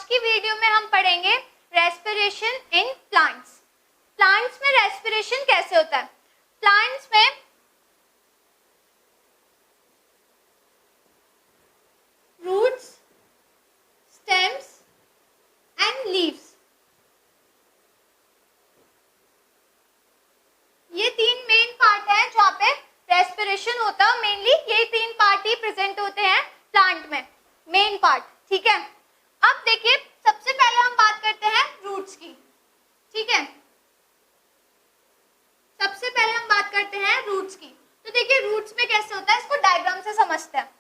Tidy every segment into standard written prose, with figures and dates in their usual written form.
की वीडियो में हम पढ़ेंगे रेस्पिरेशन इन प्लांट्स। प्लांट्स में रेस्पिरेशन कैसे होता है। प्लांट्स में रूट्स, स्टेम्स एंड लीव्स, ये तीन मेन पार्ट है जहाँ पे रेस्पिरेशन होता है। मेनली ये तीन पार्ट ही प्रेजेंट होते हैं प्लांट में, मेन पार्ट। ठीक है, अब देखिए सबसे पहले हम बात करते हैं रूट्स की। ठीक है, सबसे पहले हम बात करते हैं रूट्स की। तो देखिए रूट्स में कैसे होता है, इसको डायग्राम से समझते हैं।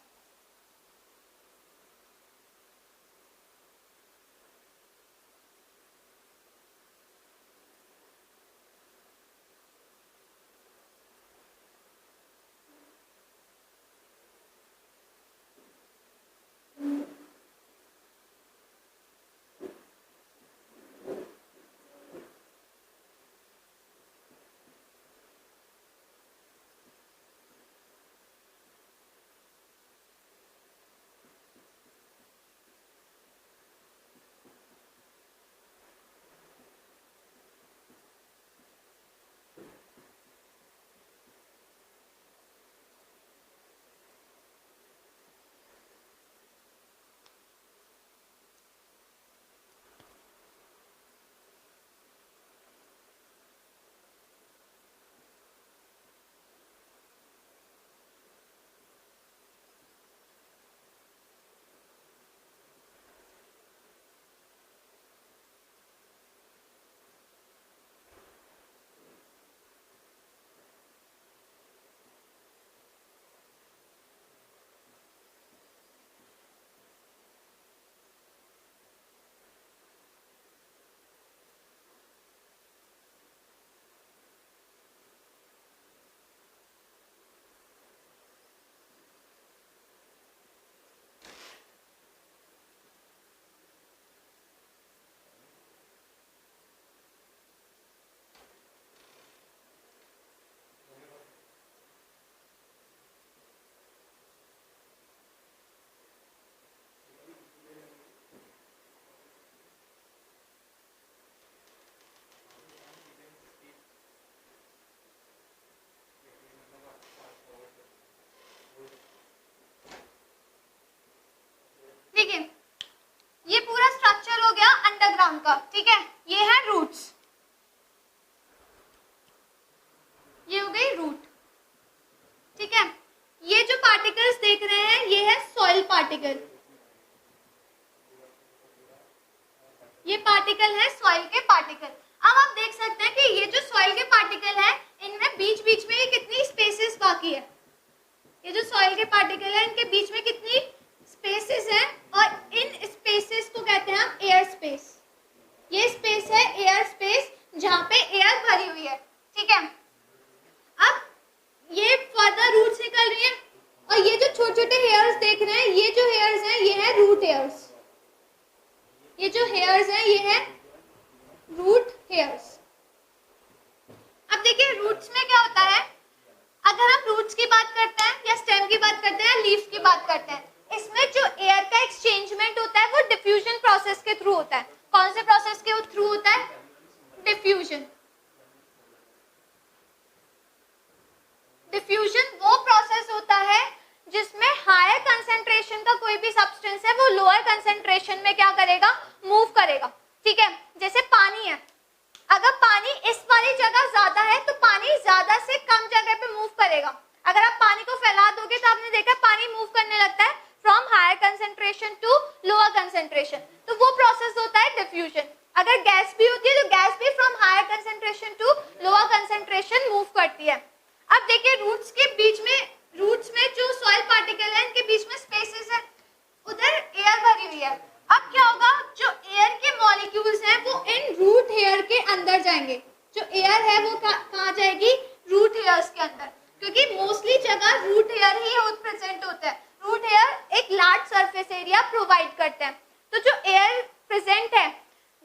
ठीक है, ये पूरा स्ट्रक्चर हो गया अंडरग्राउंड का। ठीक है, ये है रूट्स, ये हो गई रूट। ठीक है, ये जो पार्टिकल्स देख रहे हैं ये है सॉइल पार्टिकल, ये पार्टिकल है सॉइल के पार्टिकल। अब आप देख सकते हैं कि ये जो सॉइल के पार्टिकल है इनमें बीच बीच में कितनी स्पेसेस बाकी है। ये जो सॉइल के पार्टिकल है इनके बीच में कितनी स्पेसेस है, और इन स्पेसेस को कहते हैं हम एयर स्पेस। ये स्पेस है एयर स्पेस जहां पे एयर भरी हुई है। ठीक है, अब ये फर्दर रूट्स निकल रही है, और ये जो छोटे छोटे हेयर्स देख रहे हैं ये जो हेयर्स हैं ये है रूट हेयर्स। ये जो हेयर्स हैं ये है रूट हेयर्स। अब देखिए रूट्स में क्या होता है, अगर हम रूट्स की बात करते हैं या स्टेम की बात करते हैं, लीव्स की बात करते हैं, इसमें जो एयर का एक्सचेंजमेंट होता है वो डिफ्यूजन प्रोसेस के थ्रू होता है। कौन से प्रोसेस के थ्रू होता है? डिफ्यूजन। डिफ्यूजन वो प्रोसेस होता है जिसमें हायर कंसेंट्रेशन का कोई भी सब्सटेंस है वो लोअर कंसेंट्रेशन में क्या करेगा? मूव करेगा। ठीक है, जैसे पानी है, अगर पानी इस वाली जगह ज्यादा है तो पानी ज्यादा से कम जगह पे मूव करेगा। अगर आप पानी को फैला दोगे तो आपने देखा पानी मूव करने लगता है from higher concentration to lower concentration, तो वो प्रोसेस होता है डिफ्यूजन। अगर गैस भी होती है तो गैस भी from higher concentration to lower concentration move करती है। अब देखिए रूट्स के बीच में, रूट्स में जो सॉइल पार्टिकल है इनके बीच में स्पेसेस है, उधर एयर भरी हुई है। अब क्या होगा, जो एयर के मॉलिक्यूल्स हैं वो इन रूट हेयर के अंदर जाएंगे। जो एयर है वो कहाँ जाएगी? रूट हेयर्स के अंदर, क्योंकि मोस्टली जगह रूट हेयर ही प्रेजेंट होता है। रूट हेयर एक लार्ज सरफेस एरिया प्रोवाइड करते हैं, तो जो एयर प्रेजेंट है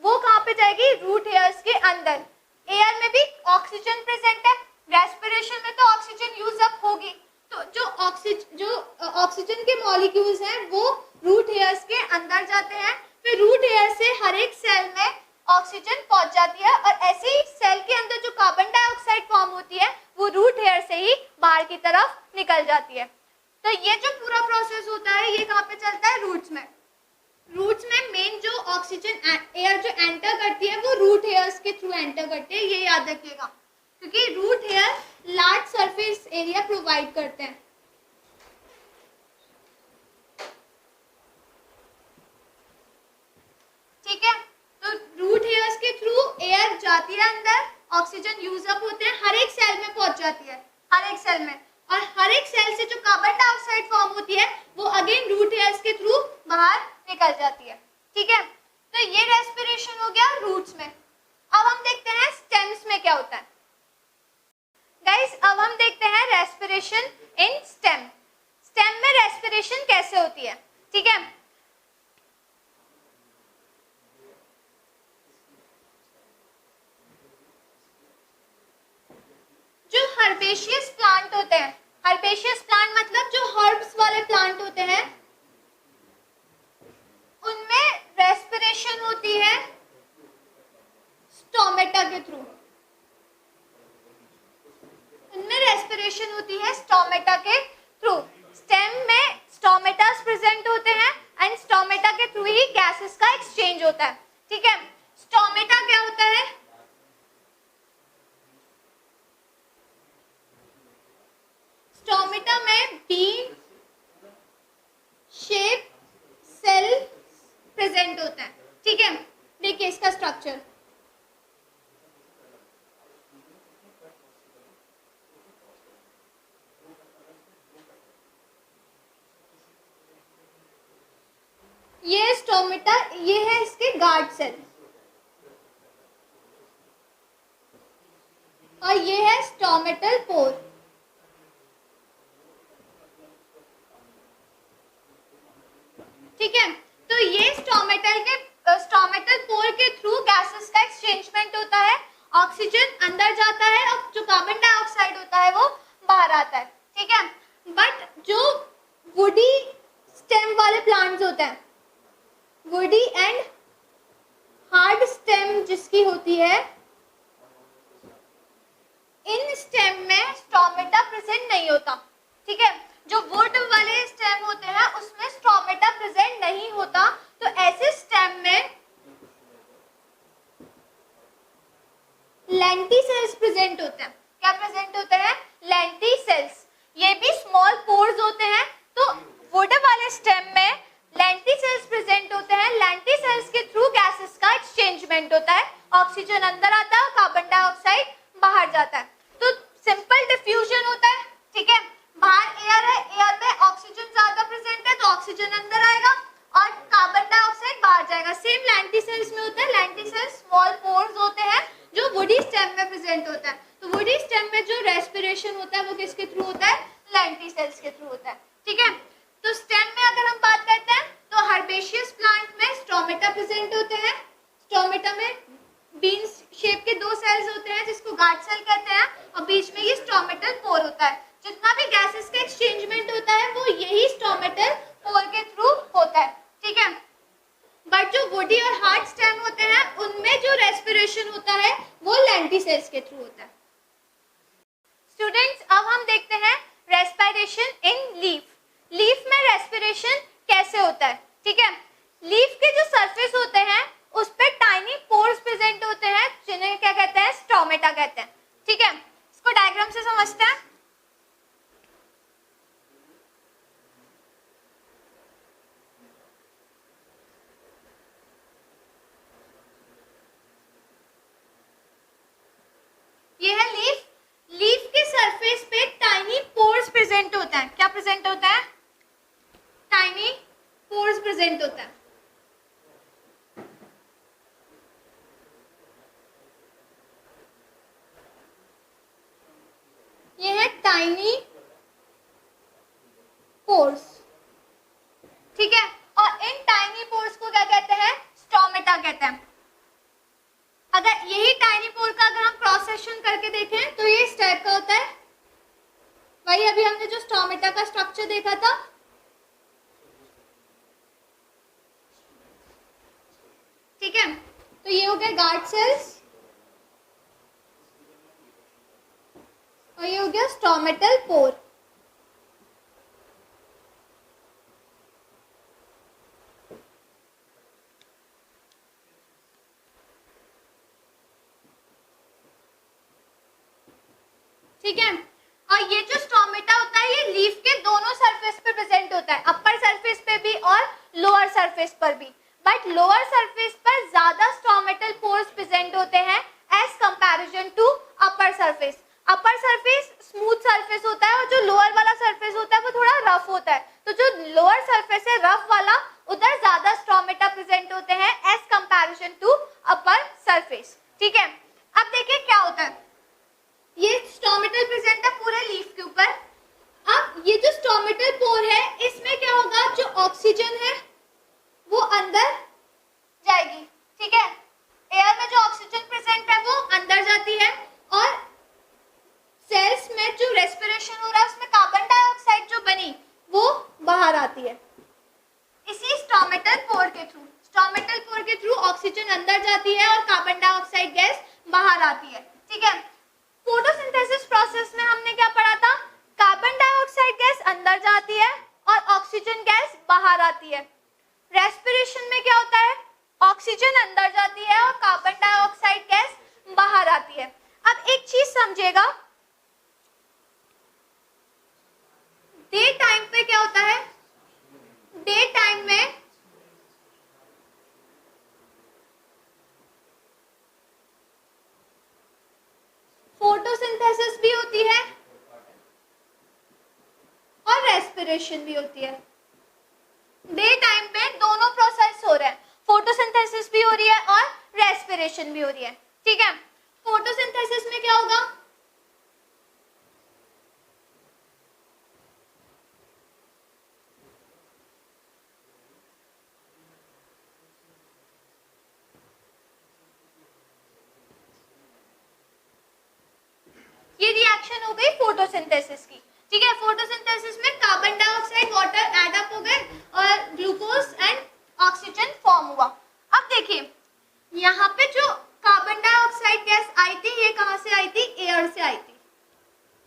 वो कहाँ पे जाएगी? रूट हेयर्स के अंदर। एयर में भी ऑक्सीजन प्रेजेंट है, रेस्पिरेशन में तो ऑक्सीजन यूज अप होगी, तो जो ऑक्सीजन के मॉलिक्यूल्स हैं वो रूट हेयर्स के अंदर जाते हैं, फिर रूट हेयर से हर एक सेल में ऑक्सीजन पहुंच जाती है, और ऐसे ही सेल के अंदर जो कार्बन डाइऑक्साइड फॉर्म होती है वो रूट हेयर से ही बाहर की तरफ निकल जाती है। तो ये जो पूरा प्रोसेस होता है ये कहाँ पे चलता है? रूट्स में। रूट्स में मेन जो ऑक्सीजन एयर जो एंटर करती है वो रूट हेयर्स के थ्रू एंटर करती है, ये याद रखिएगा, क्योंकि root hair large surface area provide करते हैं। ठीक है, तो रूट हेयर्स के थ्रू एयर जाती है अंदर, ऑक्सीजन यूज अप होते हैं, हर एक सेल में पहुंच जाती है, हर एक सेल में, और हर एक सेल से जो कार्बन डाइऑक्साइड फॉर्म होती है वो अगेन रूट हेयर्स के थ्रू बाहर निकल जाती है। ठीक है, तो ये रेस्पिरेशन हो गया रूट्स में। अब हम देखते हैं स्टेम्स में क्या होता है। गाइस अब हम देखते हैं रेस्पिरेशन इन स्टेम। स्टेम में रेस्पिरेशन कैसे होती है? ठीक है, जो हर्बेशियस प्लांट होते हैं, हर्बेशियस प्लांट मतलब जो हर्ब्स वाले प्लांट होते हैं, उनमें रेस्पिरेशन होती है स्टोमेटा के थ्रू। उनमें रेस्पिरेशन होती है स्टोमेटा के थ्रू। स्टेम में स्टोमेटास प्रेजेंट होते हैं एंड स्टोमेटा के थ्रू ही गैसेस का एक्सचेंज होता है। ठीक है, स्टोमेटा क्या होता है? स्टोमेटा में बीन शेप सेल प्रेजेंट होता है। ठीक है, देखिए इसका स्ट्रक्चर, ये स्टोमेटा, ये है इसके गार्ड सेल, और ये है स्टोमेटल पोर। ठीक है, तो ये स्टोमेटल पोर के थ्रू गैसेस का एक्सचेंजमेंट होता है, ऑक्सीजन अंदर जाता है और जो कार्बन डाइऑक्साइड होता है वो बाहर आता है। ठीक है, बट जो वुडी स्टेम वाले प्लांट्स होते हैं, वुडी एंड हार्ड स्टेम जिसकी होती है, इन स्टेम में स्टोमेटा प्रेजेंट नहीं होता। ठीक है, जो वुड वाले स्टेम होते हैं उसमें स्टोमेटा प्रेजेंट नहीं होता, तो ऐसे स्टेम में लेंटिसेल्स प्रेजेंट होते हैं। क्या प्रेजेंट होते हैं? लेंटिसेल्स। ये भी स्मॉल पोर्स होते हैं, तो वुड वाले स्टेम में लेंटिसेल्स प्रेजेंट होते हैं। लेंटिसेल्स के थ्रू गैसेस का एक्सचेंजमेंट होता है, ऑक्सीजन अंदर आता है और कार्बन डाइऑक्साइड बाहर जाता है, तो सिंपल डिफ्यूजन होता है। ठीक है, बाहर एयर है, एयर में ऑक्सीजन ज्यादा प्रेजेंट है तो ऑक्सीजन अंदर आएगा और कार्बन डाइऑक्साइड बाहर जाएगा। सेम लेंटिसेल्स में होता है। लेंटिसेल्स स्मॉल पोर्स होते हैं जो वुडी स्टेम में प्रेजेंट होता है, तो वुडी स्टेम में जो रेस्पिरेशन होता है वो किसके थ्रू होता है? लेंटिसेल्स के थ्रू होता है। ठीक है, तो स्टेम में अगर हम बात करते हैं तो हर्बेशियस प्लांट में स्टोमेटा प्रेजेंट होते हैं। स्टोमेटा में बीन शेप के दो सेल्स होते हैं जिसको गार्ड सेल कहते हैं, और बीच में ये स्टोमेटल पोर होता है। जितना भी गैसेस का एक्सचेंजमेंट होता है वो यही स्टोमेटल पोर के थ्रू होता है। ठीक है, बट जो वुडी और हार्ड स्टेम होते हैं उनमें जो रेस्पिरेशन होता है वो लेंटिसेल्स के थ्रू होता है। स्टूडेंट्स अब हम देखते हैं रेस्पिरेशन इन लीफ। लीफ में रेस्पिरेशन कैसे होता है? ठीक है, लीफ के जो सरफेस होते हैं उस पे टाइनी पोर्स प्रेजेंट होते हैं जिन्हें क्या कहते हैं? स्टोमेटा कहते हैं। ठीक है, इसको डायग्राम से समझते हैं। ये है लीफ। लीफ के सरफेस पे टाइनी पोर्स प्रेजेंट होता है। क्या प्रेजेंट होता है? टाइनी पोर्स प्रेजेंट होता है। ये है टाइनी पोर्स। ठीक है, और इन टाइनी पोर्स को क्या कहते हैं? स्टोमेटा कहते हैं। अगर यही टाइनी पोर का अगर हम क्रॉस सेक्शन करके देखें तो ये इस टाइप का होता है। वही अभी हमने जो स्टोमेटा का स्ट्रक्चर देखा था, ठीक है। तो ये हो गया गार्ड सेल्स और ये हो गया स्टोमेटल पोर। ठीक है, और ये जो स्टोमेटा होता है ये लीफ के दोनों सरफेस पे प्रेजेंट होता है, अपर सरफेस पे भी और लोअर सरफेस पर भी। बट लोअर सरफेस पर ज्यादा स्टोमेटल पोर्स प्रेजेंट होते हैं as comparison to upper surface. Upper surface smooth surface होता है और जो लोअर वाला सरफेस होता है वो थोड़ा रफ होता है। तो जो लोअर सरफेस है रफ वाला, उधर ज्यादा स्टोमेटा प्रेजेंट होते हैं as comparison to upper surface. ठीक है, अब देखिए क्या होता है, ये स्टोमेटल प्रेजेंट है पूरे लीफ के ऊपर। अब ये जो स्टोमेटल पोर है इसमें क्या होगा, जो ऑक्सीजन है वो अंदर जाएगी। ठीक है, एयर में जो ऑक्सीजन प्रेजेंट है वो अंदर जाती है और सेल्स में जो रेस्पिरेशन हो रहा है उसमें कार्बन डाइऑक्साइड जो बनी वो बाहर आती है इसी स्टोमेटल पोर के थ्रू। स्टोमेटल पोर के थ्रू ऑक्सीजन अंदर जाती है और कार्बन डाइऑक्साइड गैस बाहर आती है। ठीक है, फोटोसिंथेसिस प्रोसेस में हमने क्या पढ़ा था, कार्बन डाइऑक्साइड गैस अंदर जाती है और ऑक्सीजन गैस बाहर आती है। रेस्पिरेशन में क्या होता है, ऑक्सीजन अंदर जाती है और कार्बन डाइऑक्साइड गैस बाहर आती है। अब एक चीज समझिएगा, डे टाइम पे क्या होता है, डे टाइम में फोटोसिंथेसिस भी होती है और रेस्पिरेशन भी होती है। डे टाइम पे दोनों प्रोसेस हो रहे हैं, फोटोसिंथेसिस भी हो रही है और रेस्पिरेशन भी हो रही है। ठीक है, फोटोसिंथेसिस में क्या होगा, ये रिएक्शन हो गई फोटोसिंथेसिस की। ठीक है, फोटोसिंथेसिस में carbon dioxide water add up हो गए और ग्लूकोज एंड ऑक्सीजन फॉर्म हुआ। अब देखिए यहाँ पे जो कार्बन डाइऑक्साइड गैस आई थी ये कहाँ से आई थी, एयर से आई थी।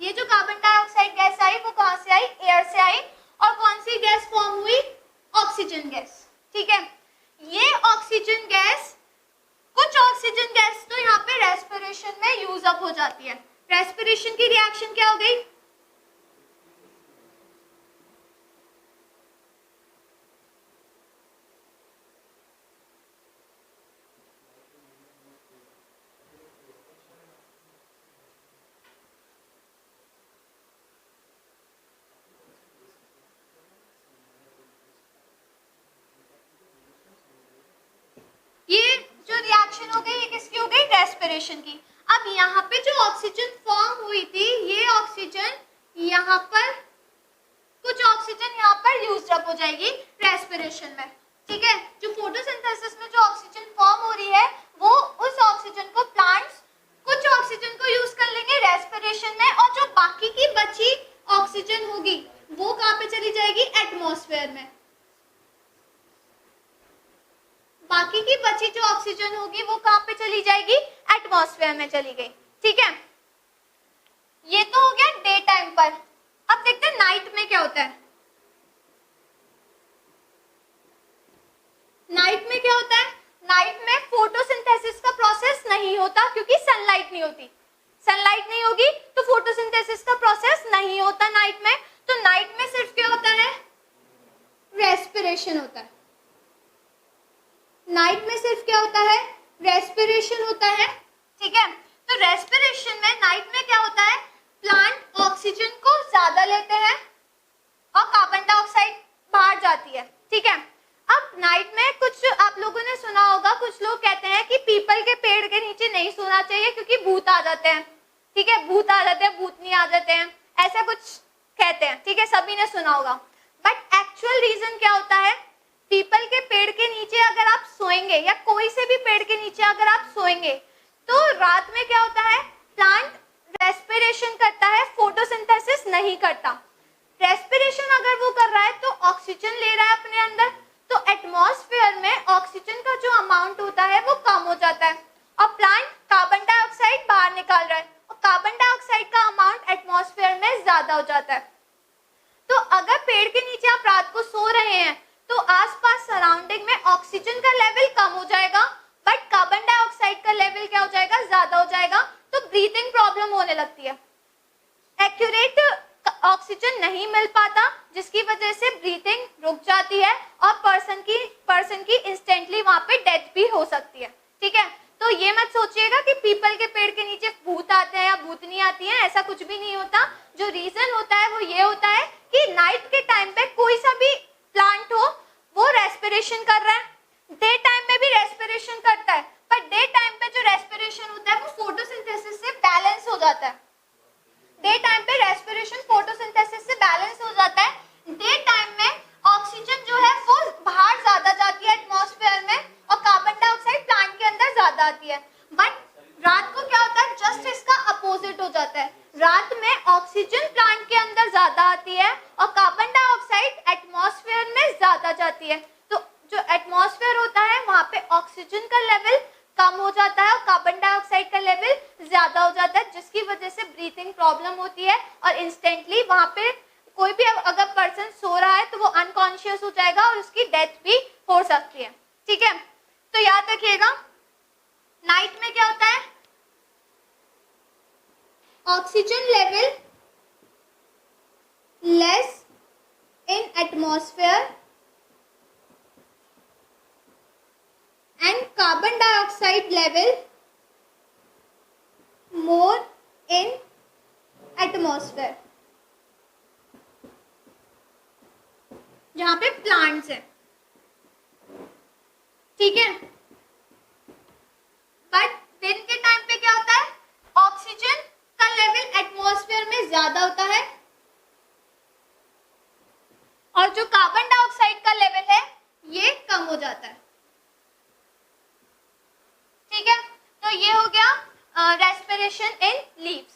ये जो कार्बन डाइऑक्साइड गैस आई वो कहाँ से आई, एयर से आई। और कौन सी गैस फॉर्म हुई, ऑक्सीजन गैस। ठीक है, ये ऑक्सीजन गैस, कुछ ऑक्सीजन गैस तो यहाँ पे रेस्पिरेशन में यूज अप हो जाती है। रेस्पिरेशन की रिएक्शन क्या हो गई, ये जो रिएक्शन हो गई ये किसकी हो गई, रेस्पिरेशन की। अब यहाँ पे जो ऑक्सीजन फॉर्म हुई थी ये ऑक्सीजन यहाँ पर, कुछ ऑक्सीजन यहाँ पर यूज अप हो जाएगी रेस्पिरेशन में। ठीक है, जो फोटोसिंथेसिस में जो ऑक्सीजन फॉर्म हो रही है वो उस ऑक्सीजन को प्लांट्स कुछ ऑक्सीजन को यूज कर लेंगे रेस्पिरेशन में और जो बाकी की बची ऑक्सीजन होगी वो कहाँ पे चली जाएगी, एटमॉस्फेयर में। बाकी की बची जो ऑक्सीजन होगी वो कहाँ पे चली जाएगी, एटमॉस्फेयर में चली गई। ठीक है, ये तो हो गया डे टाइम पर। अब देखते हैं नाइट में क्या होता है। नाइट में क्या होता है, नाइट में फोटोसिंथेसिस का प्रोसेस नहीं होता क्योंकि सनलाइट नहीं होती। सनलाइट नहीं होगी तो फोटोसिंथेसिस का प्रोसेस नहीं होता नाइट में। तो नाइट में सिर्फ क्या होता है, रेस्पिरेशन होता है। नाइट में सिर्फ क्या होता है, रेस्पिरेशन होता है। ठीक है, तो रेस्पिरेशन में नाइट में क्या होता है, प्लांट ऑक्सीजन को ज्यादा लेते हैं और कार्बन डाइऑक्साइड बाहर जाती है। ठीक है, अब नाइट में कुछ आप लोगों ने सुना होगा, कुछ लोग कहते हैं कि पीपल के पेड़ के नीचे नहीं सोना चाहिए क्योंकि भूत आ जाते हैं। ठीक है, भूत आ जाते हैं, भूतनी आ जाते हैं, ऐसा कुछ कहते हैं। ठीक है, सभी ने सुना होगा। बट एक्चुअल रीजन क्या होता है, पीपल के पेड़ के नीचे अगर आप सोएंगे या कोई से भी पेड़ के नीचे अगर आप सोएंगे तो रात में क्या होता है, प्लांट रेस्पिरेशन करता है, फोटोसिंथेसिस नहीं करता। रेस्पिरेशन अगर वो कर रहा है तो ऑक्सीजन ले रहा है अपने अंदर, तो एटमॉस्फेयर में ऑक्सीजन का जो अमाउंट होता है वो कम हो जाता है और प्लांट कार्बन डाइऑक्साइड बाहर निकाल रहा है और कार्बन डाइऑक्साइड का अमाउंट एटमॉस्फेयर में ज्यादा हो जाता है। तो अगर पेड़ के नीचे आप रात को सो रहे हैं तो आसपास सराउंडिंग में ऑक्सीजन का लेवल कम हो जाएगा, बट कार्बन डाइऑक्साइड का लेवल क्या हो जाएगा, ज्यादा हो जाएगा, तो ब्रीथिंग प्रॉब्लम होने लगती है। एक्यूरेट ऑक्सीजन नहीं मिल पाता जिसकी वजह से ब्रीथिंग रुक जाती है और पर्सन की इंस्टेंटली वहां पे डेथ भी हो सकती है। ठीक है, तो ये मत सोचिएगा कि पीपल के पेड़ के नीचे भूत आते हैं या भूतनी आती है, ऐसा कुछ भी नहीं होता। जो रीजन होता है वो ये होता है कि नाइट के टाइम पे कोई सा भी प्लांट हो वो रेस्पिरेशन कर रहा है, डे टाइम में भी रेस्पिरेशन करता है, पर डे टाइम पे जो रेस्पिरेशन होता है वो फोटोसिंथेसिस से बैलेंस हो जाता है। डे टाइम पे रेस्पिरेशन फोटोसिंथेसिस से बैलेंस हो जाता है। डे टाइम में ऑक्सीजन जो है वो बाहर ज्यादा जाती है एटमॉस्फेयर में और कार्बन डाइऑक्साइड प्लांट के अंदर ज्यादा आती है, बट रात को क्या होता है, जस्ट इसका अपोजिट हो जाता है। रात में ऑक्सीजन प्लांट के अंदर ज्यादा आती है और कार्बन डाइऑक्साइड एटमॉस्फेयर में ज्यादा जाती है। तो जो एटमॉस्फेयर होता है वहां पे ऑक्सीजन का लेवल कम हो जाता है और कार्बन डाइऑक्साइड का लेवल ज्यादा हो जाता है, जिसकी वजह से ब्रीथिंग प्रॉब्लम होती है और इंस्टेंटली वहां पे कोई भी अगर पर्सन सो रहा है तो वो अनकॉन्शियस हो जाएगा और उसकी डेथ भी हो सकती है। ठीक है, तो याद रखिएगा नाइट में क्या होता है, oxygen level less in atmosphere and carbon dioxide level more in atmosphere। जहां पे प्लांट्स है, ठीक है, बट दिन के टाइम पे क्या होता है, ऑक्सीजन का लेवल एटमॉस्फेयर में ज्यादा होता है और जो कार्बन डाइऑक्साइड का लेवल है ये कम हो जाता है। ठीक है, तो ये हो गया रेस्पिरेशन इन लीव्स।